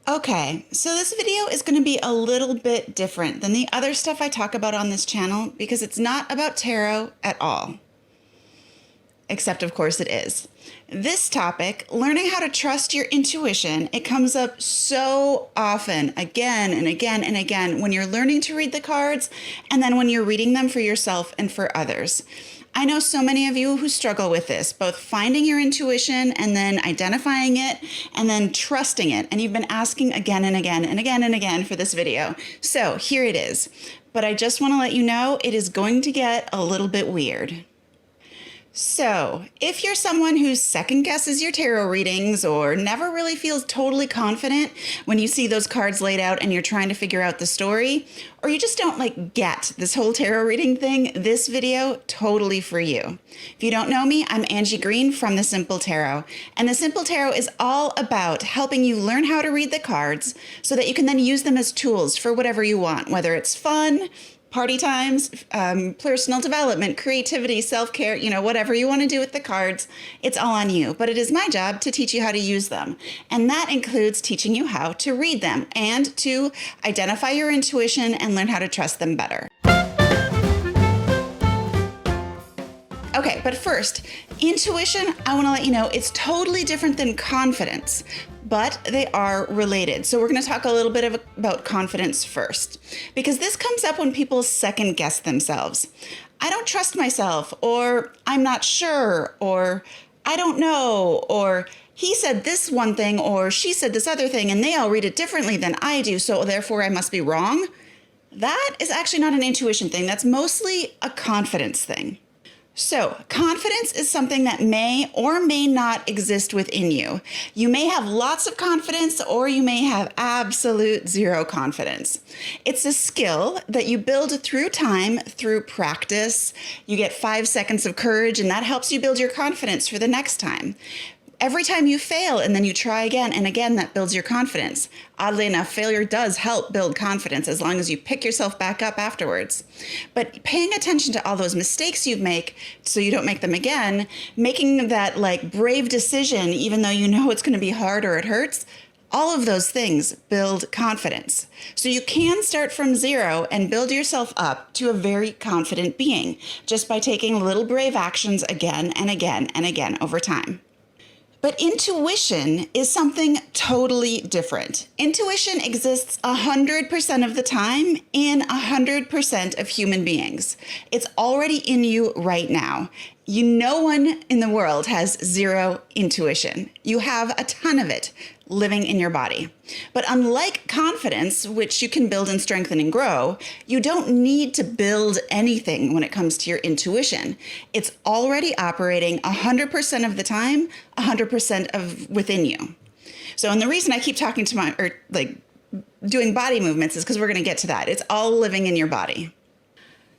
Okay, so this video is going to be a little bit different than the other stuff I talk about on this channel because it's not about tarot at all. Except, of course, it is. This topic, learning how to trust your intuition, it comes up so often, again and again and again, when you're learning to read the cards and then when you're reading them for yourself and for others. I know so many of you who struggle with this, both finding your intuition and then identifying it and then trusting it. And you've been asking again and again and again and again for this video. So here it is. But I just want to let you know it is going to get a little bit weird. So, if you're someone who second guesses your tarot readings or never really feels totally confident when you see those cards laid out and you're trying to figure out the story, or you just don't get this whole tarot reading thing, this video totally for you. If you don't know me, I'm Angie Green from The Simple Tarot, and The Simple Tarot is all about helping you learn how to read the cards so that you can then use them as tools for whatever you want, whether it's fun, party times, personal development, creativity, self-care, whatever you want to do with the cards, it's all on you. But it is my job to teach you how to use them. And that includes teaching you how to read them and to identify your intuition and learn how to trust them better. Okay, but first, intuition, I want to let you know, it's totally different than confidence, but they are related. So we're going to talk a little bit about confidence first, because this comes up when people second guess themselves. I don't trust myself, or I'm not sure, or I don't know, or he said this one thing, or she said this other thing, and they all read it differently than I do, so therefore I must be wrong. That is actually not an intuition thing. That's mostly a confidence thing. So, confidence is something that may or may not exist within you. You may have lots of confidence or you may have absolute zero confidence. It's a skill that you build through time, through practice. You get 5 seconds of courage and that helps you build your confidence for the next time. Every time you fail and then you try again and again, that builds your confidence. Oddly enough, failure does help build confidence as long as you pick yourself back up afterwards. But paying attention to all those mistakes you make so you don't make them again, making that brave decision even though you know it's going to be hard or it hurts, all of those things build confidence. So you can start from zero and build yourself up to a very confident being just by taking little brave actions again and again and again over time. But intuition is something totally different. Intuition exists 100% of the time in 100% of human beings. It's already in you right now. No one in the world has zero intuition. You have a ton of it living in your body. But unlike confidence, which you can build and strengthen and grow, you don't need to build anything when it comes to your intuition. It's already operating 100% of the time, 100% of within you. So, and the reason I keep talking to doing body movements is because we're going to get to that. It's all living in your body.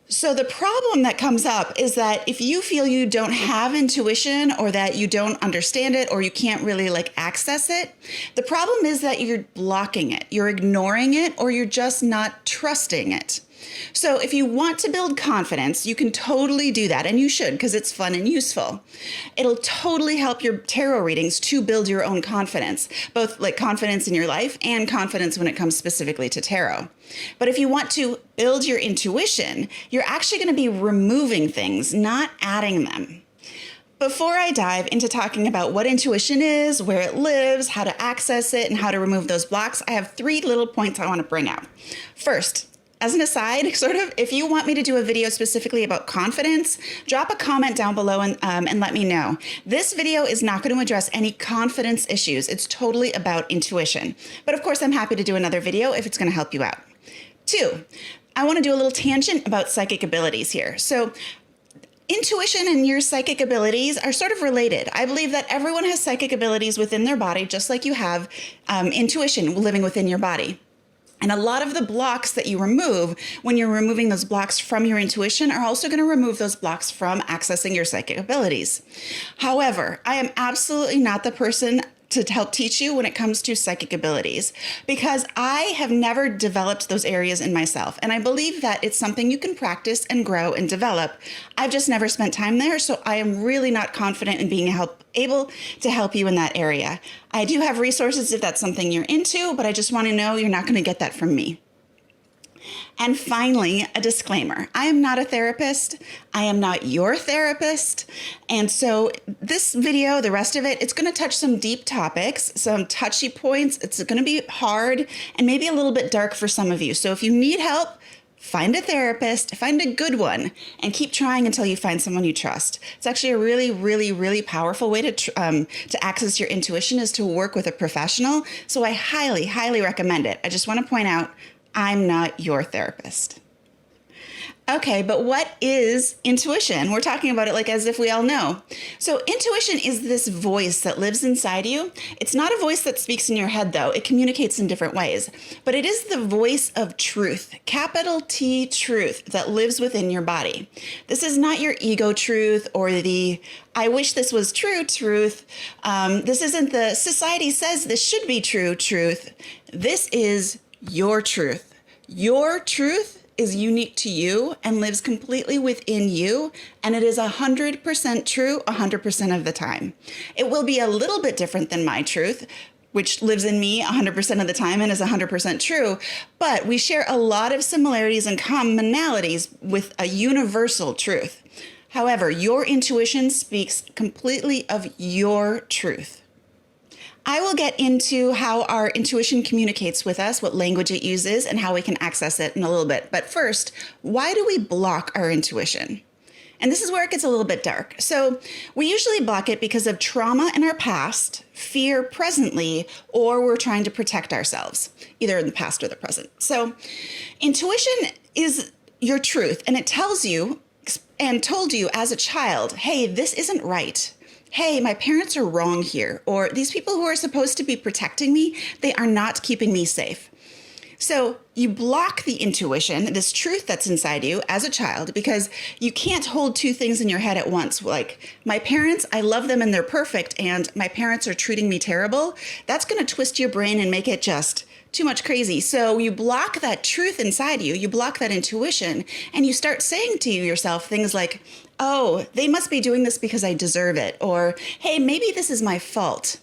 So the problem that comes up is that if you feel you don't have intuition or that you don't understand it or you can't really access it, the problem is that you're blocking it, you're ignoring it, or you're just not trusting it. So if you want to build confidence, you can totally do that, and you should because it's fun and useful. It'll totally help your tarot readings to build your own confidence, both confidence in your life and confidence when it comes specifically to tarot. But if you want to build your intuition, you're actually going to be removing things, not adding them. Before I dive into talking about what intuition is, where it lives, how to access it, and how to remove those blocks, I have 3 little points I want to bring out. First, as an aside, if you want me to do a video specifically about confidence, drop a comment down below and let me know. This video is not going to address any confidence issues. It's totally about intuition. But of course, I'm happy to do another video if it's going to help you out. 2, I want to do a little tangent about psychic abilities here. So, intuition and your psychic abilities are sort of related. I believe that everyone has psychic abilities within their body, just like you have intuition living within your body. And a lot of the blocks that you remove when you're removing those blocks from your intuition are also going to remove those blocks from accessing your psychic abilities. However, I am absolutely not the person to help teach you when it comes to psychic abilities, because I have never developed those areas in myself. And I believe that it's something you can practice and grow and develop. I've just never spent time there. So I am really not confident in being able to help you in that area. I do have resources if that's something you're into, but I just want to know you're not going to get that from me. And finally, a disclaimer. I am not a therapist. I am not your therapist. And so this video, the rest of it, it's going to touch some deep topics, some touchy points. It's going to be hard and maybe a little bit dark for some of you. So if you need help, find a therapist, find a good one, and keep trying until you find someone you trust. It's actually a really, really, really powerful way to access your intuition is to work with a professional. So I highly, highly recommend it. I just want to point out, I'm not your therapist. Okay, but what is intuition? We're talking about it like as if we all know. So intuition is this voice that lives inside you. It's not a voice that speaks in your head, though. It communicates in different ways. But it is the voice of truth, capital T truth, that lives within your body. This is not your ego truth or the I wish this was true truth. This isn't the society says this should be true truth. This is your truth. Your truth is unique to you and lives completely within you, and it is 100% true 100% of the time. It will be a little bit different than my truth, which lives in me 100% of the time and is 100% true, but we share a lot of similarities and commonalities with a universal truth. However, your intuition speaks completely of your truth. I will get into how our intuition communicates with us, what language it uses, and how we can access it in a little bit. But first, why do we block our intuition? And this is where it gets a little bit dark. So we usually block it because of trauma in our past, fear presently, or we're trying to protect ourselves, either in the past or the present. So intuition is your truth, and it tells you and told you as a child, hey, this isn't right. Hey, my parents are wrong here, or these people who are supposed to be protecting me, they are not keeping me safe. So you block the intuition, this truth that's inside you as a child, because you can't hold two things in your head at once. Like, my parents, I love them and they're perfect, and my parents are treating me terrible. That's going to twist your brain and make it just too much crazy. So you block that truth inside you, you block that intuition, and you start saying to yourself things like, oh, they must be doing this because I deserve it, or hey, maybe this is my fault.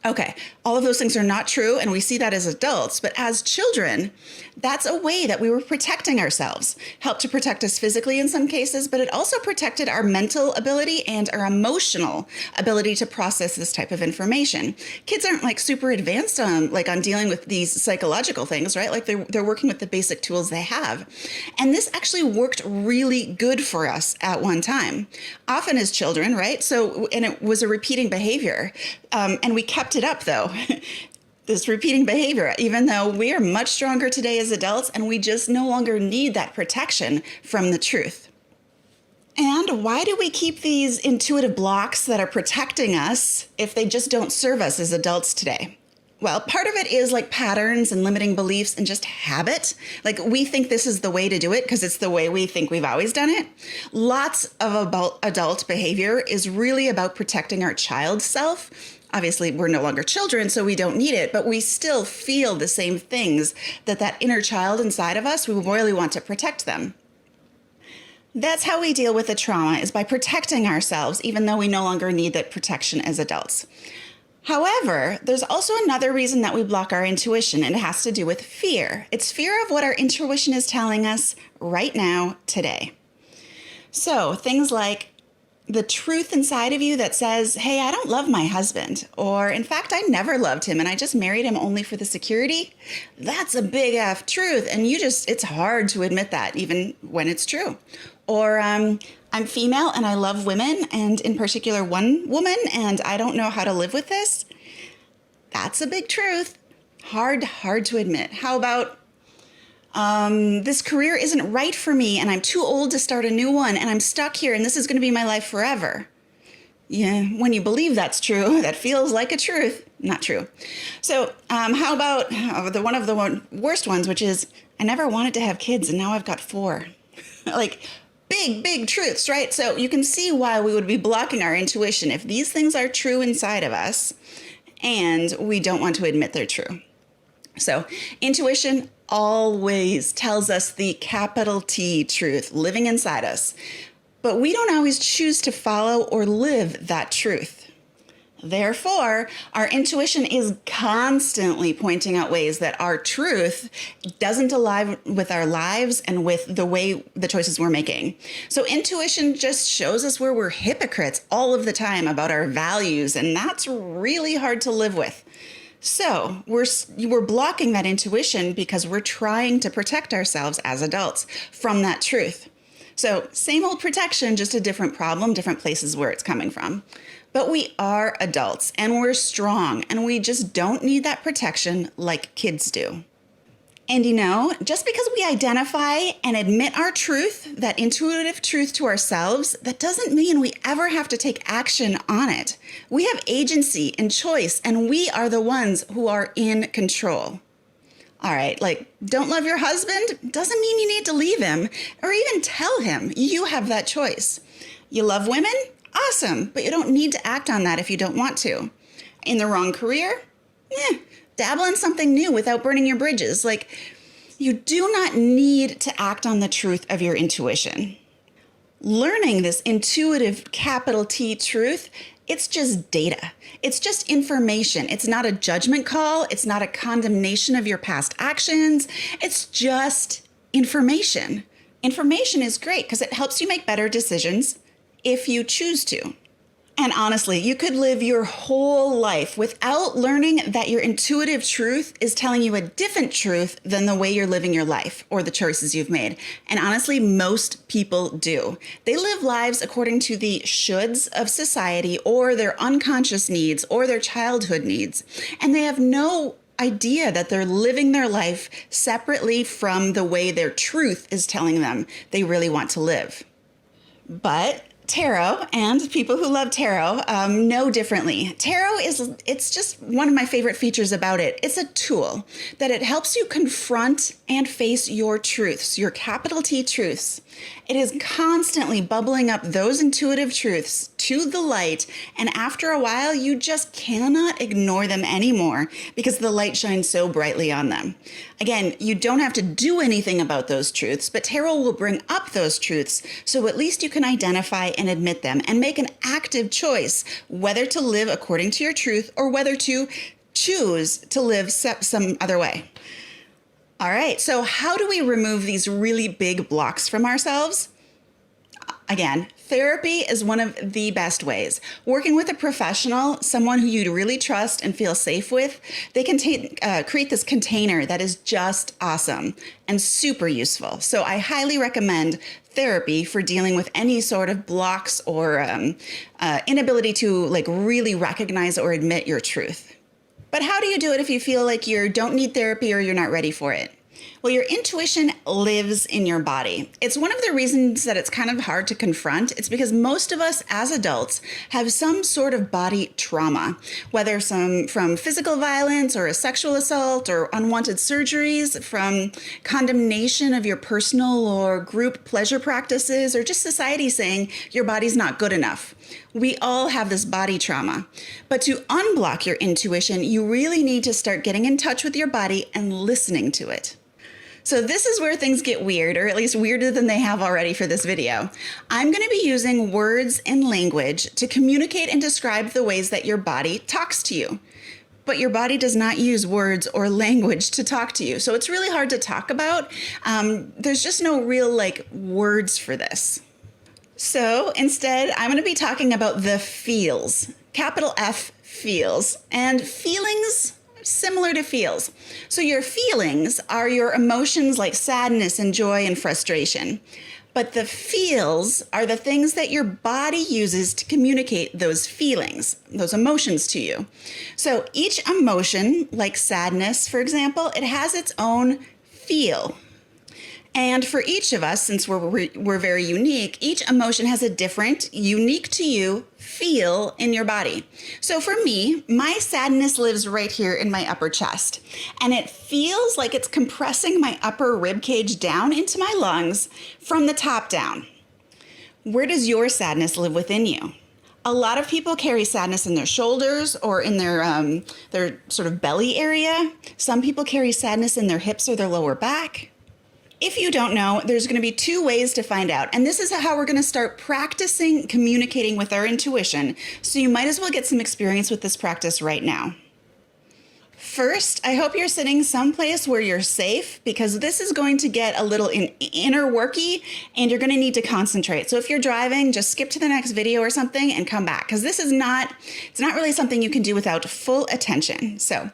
Okay, all of those things are not true, and we see that as adults, but as children, that's a way that we were protecting ourselves. Helped to protect us physically in some cases, but it also protected our mental ability and our emotional ability to process this type of information. Kids aren't like super advanced on dealing with these psychological things, right? Like they're working with the basic tools they have. And this actually worked really good for us at one time, often as children, right? So, and it was a repeating behavior. And we kept it up though, this repeating behavior, even though we are much stronger today as adults and we just no longer need that protection from the truth. And why do we keep these intuitive blocks that are protecting us if they just don't serve us as adults today? Well, part of it is like patterns and limiting beliefs and just habit. Like we think this is the way to do it because it's the way we think we've always done it. Lots of adult behavior is really about protecting our child self. Obviously, we're no longer children, so we don't need it, but we still feel the same things that inner child inside of us, we really want to protect them. That's how we deal with the trauma, is by protecting ourselves, even though we no longer need that protection as adults. However, there's also another reason that we block our intuition, and it has to do with fear. It's fear of what our intuition is telling us right now, today. So things like the truth inside of you that says, hey, I don't love my husband, or in fact, I never loved him and I just married him only for the security. That's a big F truth. And it's hard to admit that even when it's true. Or I'm female and I love women, and in particular one woman, and I don't know how to live with this. That's a big truth. Hard to admit. How about this career isn't right for me and I'm too old to start a new one and I'm stuck here and this is going to be my life forever. Yeah, when you believe that's true, that feels like a truth. Not true. So how about one of the worst ones, which is I never wanted to have kids and now I've got 4. Like big truths, right? So you can see why we would be blocking our intuition. If these things are true inside of us, and we don't want to admit they're true. So intuition always tells us the capital T truth living inside us, but we don't always choose to follow or live that truth. Therefore, our intuition is constantly pointing out ways that our truth doesn't align with our lives and with the choices we're making. So intuition just shows us where we're hypocrites all of the time about our values, and that's really hard to live with. So we're blocking that intuition because we're trying to protect ourselves as adults from that truth. So same old protection, just a different problem, different places where it's coming from. But we are adults and we're strong and we just don't need that protection like kids do. And just because we identify and admit our truth, that intuitive truth to ourselves, that doesn't mean we ever have to take action on it. We have agency and choice, and we are the ones who are in control. All right, don't love your husband doesn't mean you need to leave him or even tell him. You have that choice. You love women? Awesome, but you don't need to act on that if you don't want to. In the wrong career? Dabble in something new without burning your bridges. You do not need to act on the truth of your intuition. Learning this intuitive capital T truth, it's just data. It's just information. It's not a judgment call. It's not a condemnation of your past actions. It's just information. Information is great because it helps you make better decisions if you choose to. And honestly, you could live your whole life without learning that your intuitive truth is telling you a different truth than the way you're living your life or the choices you've made. And honestly, most people do. They live lives according to the shoulds of society or their unconscious needs or their childhood needs. And they have no idea that they're living their life separately from the way their truth is telling them they really want to live. But tarot and people who love tarot know differently. Tarot it's just one of my favorite features about it. It's a tool that it helps you confront and face your truths, your capital T truths. It is constantly bubbling up those intuitive truths to the light, and after a while, you just cannot ignore them anymore because the light shines so brightly on them. Again, you don't have to do anything about those truths, but tarot will bring up those truths so at least you can identify and admit them and make an active choice whether to live according to your truth or whether to choose to live some other way. All right, so how do we remove these really big blocks from ourselves? Again, therapy is one of the best ways. Working with a professional, someone who you really trust and feel safe with, they can create this container that is just awesome and super useful. So I highly recommend therapy for dealing with any sort of blocks or inability to really recognize or admit your truth. But how do you do it if you feel like you don't need therapy or you're not ready for it? Well, your intuition lives in your body. It's one of the reasons that it's kind of hard to confront. It's because most of us as adults have some sort of body trauma, whether from physical violence or a sexual assault or unwanted surgeries, from condemnation of your personal or group pleasure practices, or just society saying your body's not good enough. We all have this body trauma. But to unblock your intuition, you really need to start getting in touch with your body and listening to it. So this is where things get weird, or at least weirder than they have already for this video. I'm going to be using words and language to communicate and describe the ways that your body talks to you. But your body does not use words or language to talk to you. So it's really hard to talk about. There's just no real words for this. So instead, I'm going to be talking about the feels, capital F feels, and feelings similar to feels. So your feelings are your emotions like sadness and joy and frustration. But the feels are the things that your body uses to communicate those feelings, those emotions to you. So each emotion, like sadness, for example, it has its own feel. And for each of us, since we're very unique, each emotion has a different, unique to you feel in your body. So for me, my sadness lives right here in my upper chest, and it feels like it's compressing my upper rib cage down into my lungs from the top down. Where does your sadness live within you? A lot of people carry sadness in their shoulders or in their sort of belly area. Some people carry sadness in their hips or their lower back. If you don't know, there's going to be 2 ways to find out. And this is how we're going to start practicing communicating with our intuition. So you might as well get some experience with this practice right now. First, I hope you're sitting someplace where you're safe, because this is going to get a little inner worky and you're going to need to concentrate. So if you're driving, just skip to the next video or something and come back, because it's not really something you can do without full attention. So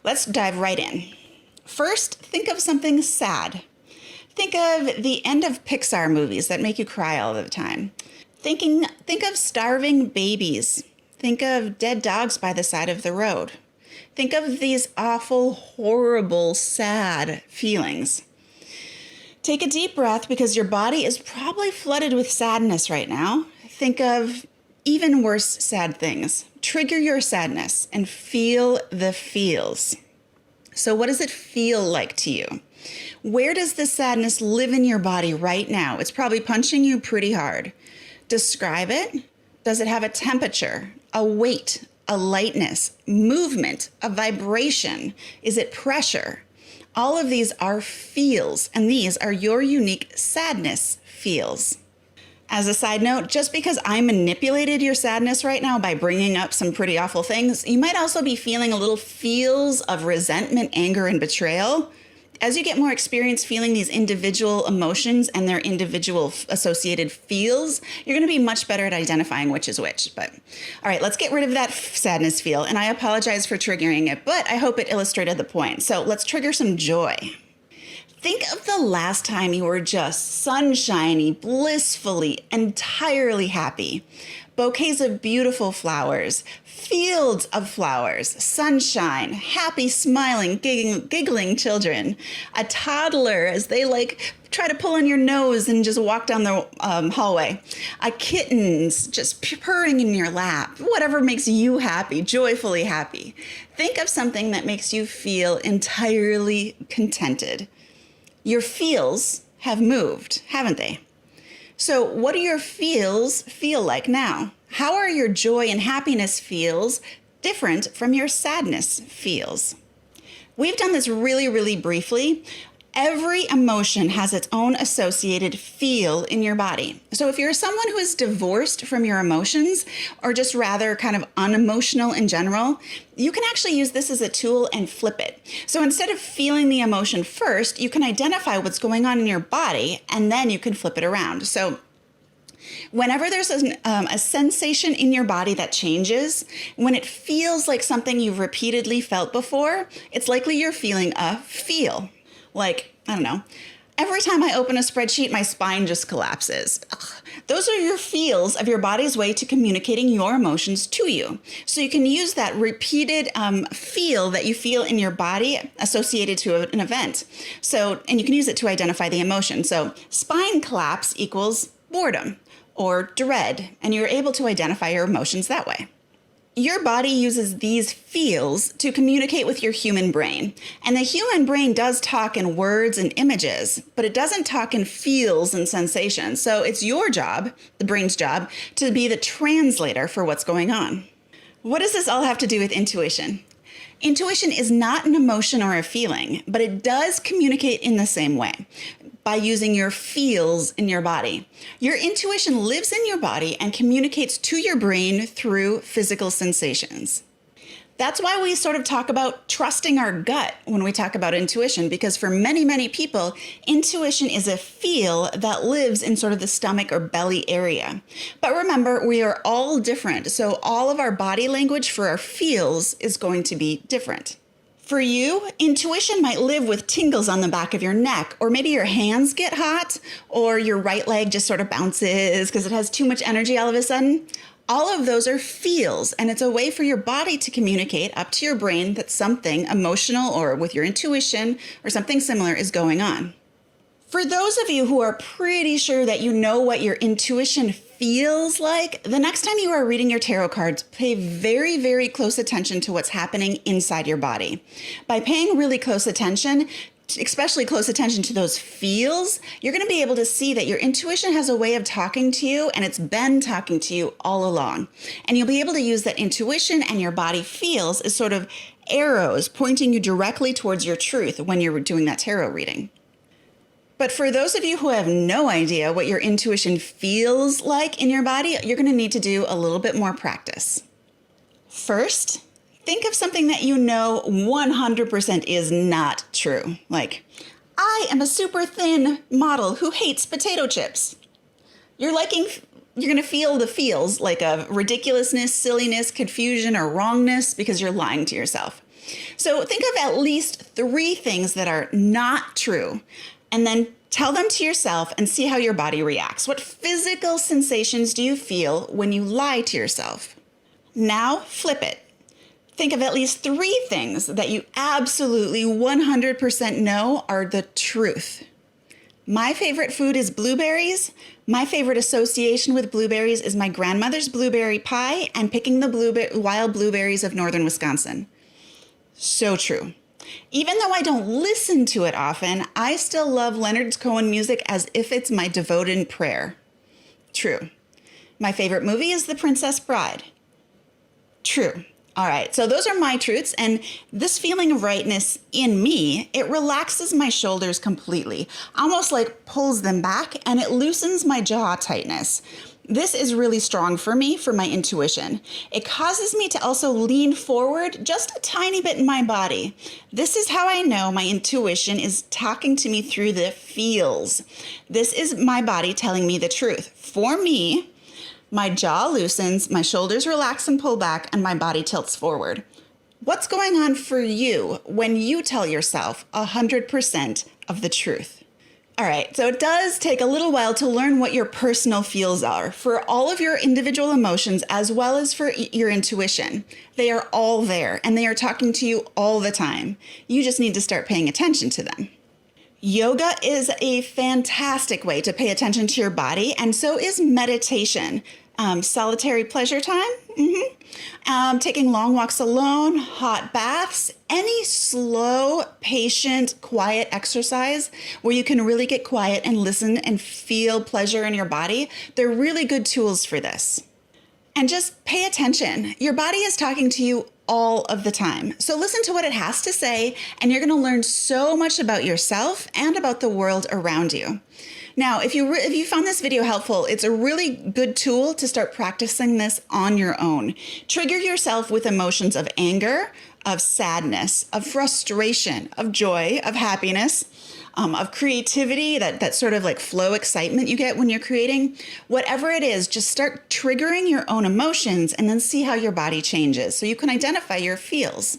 let's dive right in. First, think of something sad. Think of the end of Pixar movies that make you cry all the time. Think of starving babies. Think of dead dogs by the side of the road. Think of these awful, horrible, sad feelings. Take a deep breath, because your body is probably flooded with sadness right now. Think of even worse sad things. Trigger your sadness and feel the feels. So what does it feel like to you? Where does the sadness live in your body right now? It's probably punching you pretty hard. Describe it. Does it have a temperature, a weight, a lightness, movement, a vibration? Is it pressure? All of these are feels, and these are your unique sadness feels. As a side note, just because I manipulated your sadness right now by bringing up some pretty awful things, you might also be feeling a little feels of resentment, anger, and betrayal. As you get more experience feeling these individual emotions and their individual associated feels, you're going to be much better at identifying which is which. But all right, let's get rid of that sadness feel. And I apologize for triggering it, but I hope it illustrated the point. So let's trigger some joy. Think of the last time you were just sunshiny, blissfully, entirely happy. Bouquets of beautiful flowers, fields of flowers, sunshine, happy, smiling, giggling children, a toddler as they try to pull on your nose and just walk down the hallway, a kittens just purring in your lap, whatever makes you happy, joyfully happy. Think of something that makes you feel entirely contented. Your feels have moved, haven't they? So what do your feels feel like now? How are your joy and happiness feels different from your sadness feels? We've done this really, really briefly. Every emotion has its own associated feel in your body. So if you're someone who is divorced from your emotions, or just rather kind of unemotional in general, you can actually use this as a tool and flip it. So instead of feeling the emotion first, you can identify what's going on in your body, and then you can flip it around. So whenever there's a sensation in your body that changes, when it feels like something you've repeatedly felt before, it's likely you're feeling a feel. Like, I don't know, every time I open a spreadsheet, my spine just collapses. Ugh. Those are your feels of your body's way to communicating your emotions to you. So you can use that repeated feel that you feel in your body associated to an event. And you can use it to identify the emotion. So spine collapse equals boredom or dread, and you're able to identify your emotions that way. Your body uses these feels to communicate with your human brain. And the human brain does talk in words and images, but it doesn't talk in feels and sensations. So it's your job, the brain's job, to be the translator for what's going on. What does this all have to do with intuition? Intuition is not an emotion or a feeling, but it does communicate in the same way, by using your feels in your body. Your intuition lives in your body and communicates to your brain through physical sensations. That's why we sort of talk about trusting our gut when we talk about intuition, because for many, many people, intuition is a feel that lives in sort of the stomach or belly area. But remember, we are all different, so all of our body language for our feels is going to be different. For you, intuition might live with tingles on the back of your neck, or maybe your hands get hot, or your right leg just sort of bounces because it has too much energy all of a sudden. All of those are feels, and it's a way for your body to communicate up to your brain that something emotional or with your intuition or something similar is going on. For those of you who are pretty sure that you know what your intuition feels like, the next time you are reading your tarot cards, pay very, very close attention to what's happening inside your body. By paying really close attention especially close attention to those feels, you're going to be able to see that your intuition has a way of talking to you, and it's been talking to you all along. And you'll be able to use that intuition and your body feels as sort of arrows pointing you directly towards your truth when you're doing that tarot reading. But for those of you who have no idea what your intuition feels like in your body, you're going to need to do a little bit more practice. First, think of something that you know 100% is not true. Like, I am a super thin model who hates potato chips. You're going to feel the feels like of ridiculousness, silliness, confusion, or wrongness because you're lying to yourself. So think of at least 3 things that are not true, and then tell them to yourself and see how your body reacts. What physical sensations do you feel when you lie to yourself? Now flip it. Think of at least 3 things that you absolutely 100% know are the truth. My favorite food is blueberries. My favorite association with blueberries is my grandmother's blueberry pie and picking the wild blueberries of northern Wisconsin. So true. Even though I don't listen to it often, I still love Leonard Cohen music as if it's my devoted prayer. True. My favorite movie is The Princess Bride. True. All right, so those are my truths, and this feeling of rightness in me, it relaxes my shoulders completely, almost like pulls them back, and it loosens my jaw tightness. This is really strong for me, for my intuition. It causes me to also lean forward just a tiny bit in my body. This is how I know my intuition is talking to me through the feels. This is my body telling me the truth. For me, my jaw loosens, my shoulders relax and pull back, and my body tilts forward. What's going on for you when you tell yourself 100% of the truth? All right, so it does take a little while to learn what your personal feels are for all of your individual emotions as well as for your intuition. They are all there, and they are talking to you all the time. You just need to start paying attention to them. Yoga is a fantastic way to pay attention to your body, and so is meditation. Solitary pleasure time, taking long walks alone, hot baths, any slow, patient, quiet exercise where you can really get quiet and listen and feel pleasure in your body. They're really good tools for this. And just pay attention. Your body is talking to you all of the time. So listen to what it has to say, and you're going to learn so much about yourself and about the world around you. Now, if you found this video helpful, it's a really good tool to start practicing this on your own. Trigger yourself with emotions of anger, of sadness, of frustration, of joy, of happiness, of creativity, that sort of like flow excitement you get when you're creating. Whatever it is, just start triggering your own emotions and then see how your body changes so you can identify your feels.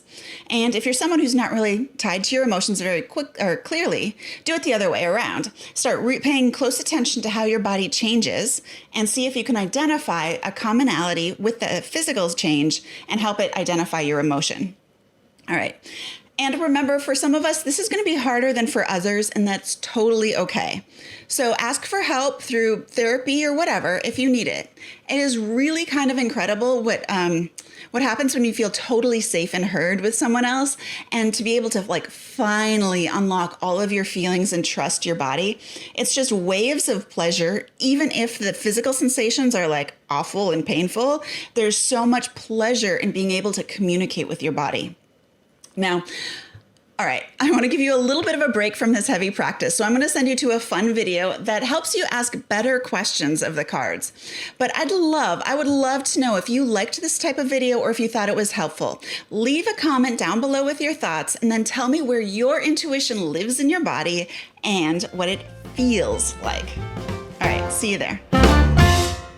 And if you're someone who's not really tied to your emotions very quick or clearly, do it the other way around. Start paying close attention to how your body changes and see if you can identify a commonality with the physical change and help it identify your emotion. All right. And remember, for some of us, this is going to be harder than for others, and that's totally okay. So ask for help through therapy or whatever if you need it. It is really kind of incredible what happens when you feel totally safe and heard with someone else, and to be able to like finally unlock all of your feelings and trust your body. It's just waves of pleasure. Even if the physical sensations are like awful and painful, there's so much pleasure in being able to communicate with your body. Now, all right, I want to give you a little bit of a break from this heavy practice. So I'm going to send you to a fun video that helps you ask better questions of the cards. But I would love to know if you liked this type of video or if you thought it was helpful. Leave a comment down below with your thoughts and then tell me where your intuition lives in your body and what it feels like. All right, see you there.